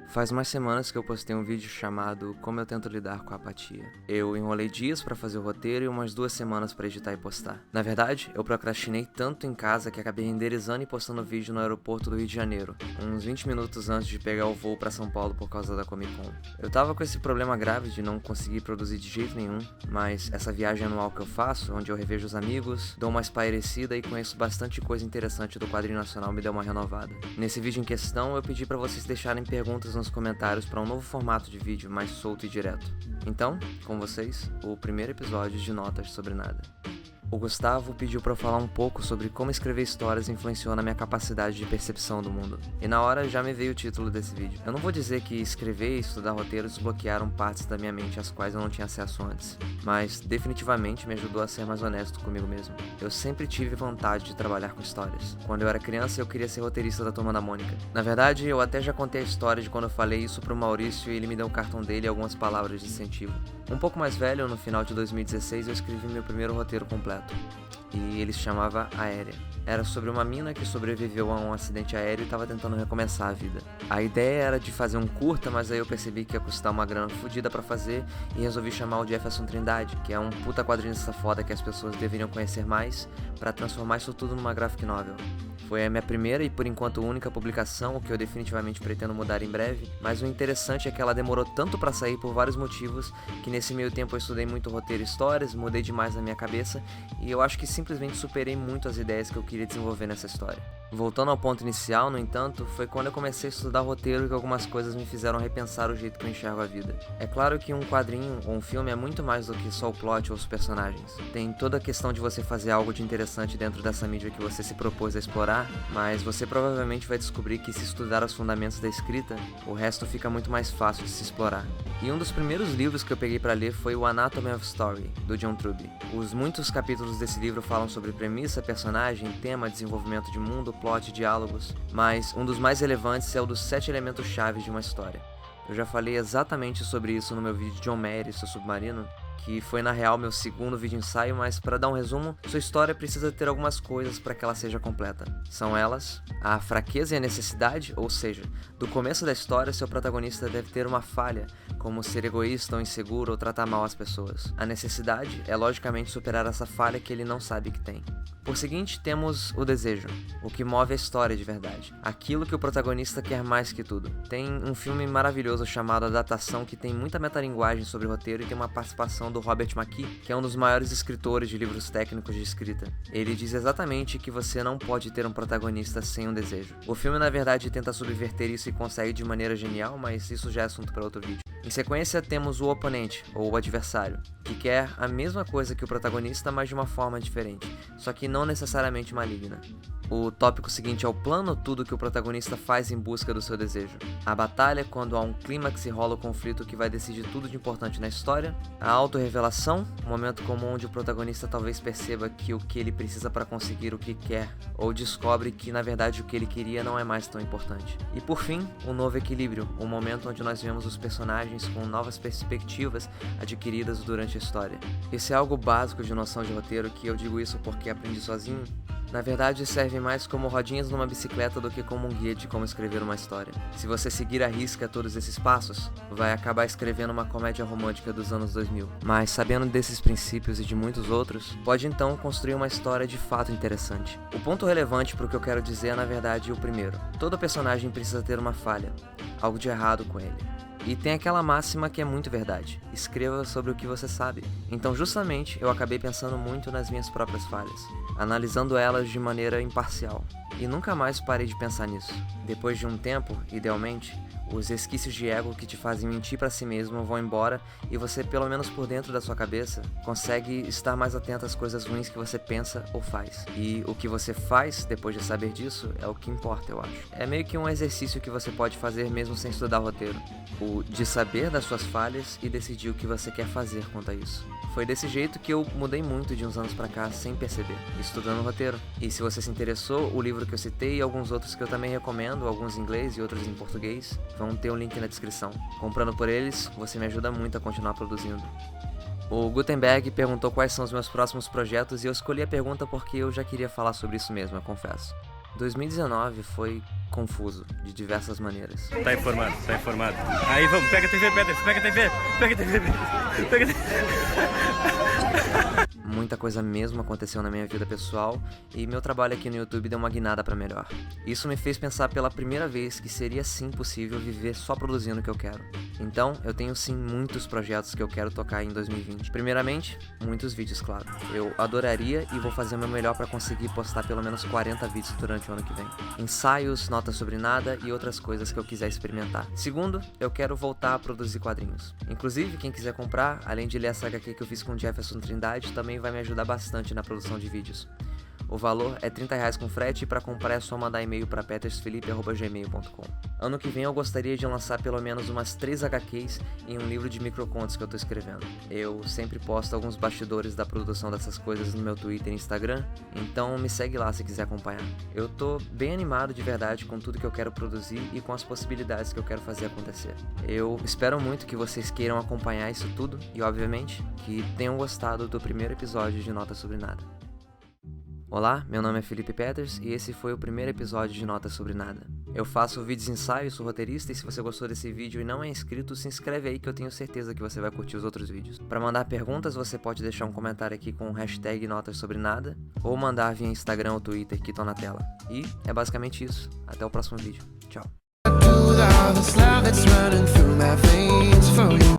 Faz umas semanas que eu postei um vídeo chamado Como eu tento lidar com a apatia. Eu enrolei dias pra fazer o roteiro e umas 2 semanas pra editar e postar. Na verdade, eu procrastinei tanto em casa que acabei renderizando e postando o vídeo no aeroporto do Rio de Janeiro, uns 20 minutos antes de pegar o voo pra São Paulo por causa da Comic Con. Eu tava com esse problema grave de não conseguir produzir de jeito nenhum, mas essa viagem anual que eu faço, onde eu revejo os amigos, dou uma espairecida e conheço bastante coisa interessante do quadrinho nacional, me deu uma renovada. Nesse vídeo em questão, eu pedi pra vocês deixarem perguntas nos comentários para um novo formato de vídeo mais solto e direto. Então, com vocês, o primeiro episódio de Notas sobre Nada. O Gustavo pediu para eu falar um pouco sobre como escrever histórias influenciou na minha capacidade de percepção do mundo. E na hora já me veio o título desse vídeo. Eu não vou dizer que escrever e estudar roteiros desbloquearam partes da minha mente às quais eu não tinha acesso antes, mas definitivamente me ajudou a ser mais honesto comigo mesmo. Eu sempre tive vontade de trabalhar com histórias. Quando eu era criança eu queria ser roteirista da Turma da Mônica. Na verdade, eu até já contei a história de quando eu falei isso pro Maurício e ele me deu o cartão dele e algumas palavras de incentivo. Um pouco mais velho, no final de 2016, eu escrevi meu primeiro roteiro completo. E ele se chamava Aérea. Era sobre uma mina que sobreviveu a um acidente aéreo e estava tentando recomeçar a vida. A ideia era de fazer um curta, mas aí eu percebi que ia custar uma grana fodida pra fazer e resolvi chamar o Jefferson Trindade, que é um puta quadrinista foda que as pessoas deveriam conhecer mais, pra transformar isso tudo numa graphic novel. Foi a minha primeira e por enquanto única publicação, o que eu definitivamente pretendo mudar em breve, mas o interessante é que ela demorou tanto pra sair por vários motivos, que nesse meio tempo eu estudei muito roteiro e histórias, mudei demais na minha cabeça, e eu acho que simplesmente superei muito as ideias que eu queria desenvolver nessa história. Voltando ao ponto inicial, no entanto, foi quando eu comecei a estudar roteiro que algumas coisas me fizeram repensar o jeito que eu enxergo a vida. É claro que um quadrinho ou um filme é muito mais do que só o plot ou os personagens. Tem toda a questão de você fazer algo de interessante dentro dessa mídia que você se propôs a explorar, mas você provavelmente vai descobrir que se estudar os fundamentos da escrita, o resto fica muito mais fácil de se explorar. E um dos primeiros livros que eu peguei para ler foi o Anatomy of Story, do John Truby. Os muitos capítulos desse livro falam sobre premissa, personagem, tema, desenvolvimento de mundo, plot, diálogos, mas um dos mais relevantes é o dos 7 elementos chaves de uma história. Eu já falei exatamente sobre isso no meu vídeo John Mayer e seu Submarino, que foi na real meu segundo vídeo ensaio, mas para dar um resumo, sua história precisa ter algumas coisas para que ela seja completa. São elas: a fraqueza e a necessidade, ou seja, do começo da história seu protagonista deve ter uma falha, como ser egoísta ou inseguro ou tratar mal as pessoas. A necessidade é logicamente superar essa falha que ele não sabe que tem. Por seguinte, temos o desejo, o que move a história de verdade, aquilo que o protagonista quer mais que tudo. Tem um filme maravilhoso chamado Adaptação que tem muita metalinguagem sobre roteiro e tem uma participação do Robert McKee, que é um dos maiores escritores de livros técnicos de escrita. Ele diz exatamente que você não pode ter um protagonista sem um desejo. O filme na verdade tenta subverter isso e consegue de maneira genial, mas isso já é assunto para outro vídeo. Em sequência temos o oponente, ou o adversário, que quer a mesma coisa que o protagonista, mas de uma forma diferente, só que não necessariamente maligna. O tópico seguinte é o plano, tudo que o protagonista faz em busca do seu desejo. A batalha, quando há um clímax e rola o conflito que vai decidir tudo de importante na história. A autorrevelação, um momento comum onde o protagonista talvez perceba que o que ele precisa para conseguir o que quer, ou descobre que na verdade o que ele queria não é mais tão importante. E por fim, o novo equilíbrio, um momento onde nós vemos os personagens com novas perspectivas adquiridas durante a história. Esse é algo básico de noção de roteiro, que eu digo isso porque aprendi sozinho. Na verdade, serve mais como rodinhas numa bicicleta do que como um guia de como escrever uma história. Se você seguir à risca todos esses passos, vai acabar escrevendo uma comédia romântica dos anos 2000. Mas, sabendo desses princípios e de muitos outros, pode então construir uma história de fato interessante. O ponto relevante para o que eu quero dizer é, na verdade, o primeiro. Todo personagem precisa ter uma falha, algo de errado com ele. E tem aquela máxima que é muito verdade: escreva sobre o que você sabe. Então justamente eu acabei pensando muito nas minhas próprias falhas, analisando elas de maneira imparcial. E nunca mais parei de pensar nisso. Depois de um tempo, idealmente, os resquícios de ego que te fazem mentir pra si mesmo vão embora e você, pelo menos por dentro da sua cabeça, consegue estar mais atento às coisas ruins que você pensa ou faz. E o que você faz depois de saber disso é o que importa, eu acho. É meio que um exercício que você pode fazer mesmo sem estudar roteiro. O de saber das suas falhas e decidir o que você quer fazer quanto a isso. Foi desse jeito que eu mudei muito de uns anos pra cá sem perceber, estudando roteiro. E se você se interessou, o livro que eu citei e alguns outros que eu também recomendo, alguns em inglês e outros em português, vão ter um link na descrição. Comprando por eles, você me ajuda muito a continuar produzindo. O Gutenberg perguntou quais são os meus próximos projetos e eu escolhi a pergunta porque eu já queria falar sobre isso mesmo, eu confesso. 2019 foi confuso, de diversas maneiras. Tá informado, tá informado. Aí vamos, pega a TV, Peters, pega a TV, pega a TV, pega a TV. Muita coisa mesmo aconteceu na minha vida pessoal e meu trabalho aqui no YouTube deu uma guinada pra melhor. Isso me fez pensar pela primeira vez que seria sim possível viver só produzindo o que eu quero. Então, eu tenho sim muitos projetos que eu quero tocar em 2020. Primeiramente, muitos vídeos, claro. Eu adoraria e vou fazer o meu melhor pra conseguir postar pelo menos 40 vídeos durante o ano que vem. Ensaios, notas sobre nada e outras coisas que eu quiser experimentar. Segundo, eu quero voltar a produzir quadrinhos. Inclusive, quem quiser comprar, além de ler essa HQ que eu fiz com o Jefferson Trindade, também vai me ajudar bastante na produção de vídeos. O valor é R$30 com frete e para comprar é só mandar e-mail para petersfelipe@gmail.com. Ano que vem eu gostaria de lançar pelo menos umas 3 HQs e um livro de microcontos que eu tô escrevendo. Eu sempre posto alguns bastidores da produção dessas coisas no meu Twitter e Instagram, então me segue lá se quiser acompanhar. Eu tô bem animado de verdade com tudo que eu quero produzir e com as possibilidades que eu quero fazer acontecer. Eu espero muito que vocês queiram acompanhar isso tudo e, obviamente, que tenham gostado do primeiro episódio de Nota Sobre Nada. Olá, meu nome é Felipe Peters e esse foi o primeiro episódio de Notas Sobre Nada. Eu faço vídeos ensaios, sou roteirista e se você gostou desse vídeo e não é inscrito, se inscreve aí que eu tenho certeza que você vai curtir os outros vídeos. Para mandar perguntas, você pode deixar um comentário aqui com o hashtag Notas Sobre Nada ou mandar via Instagram ou Twitter que estão na tela. E é basicamente isso. Até o próximo vídeo. Tchau.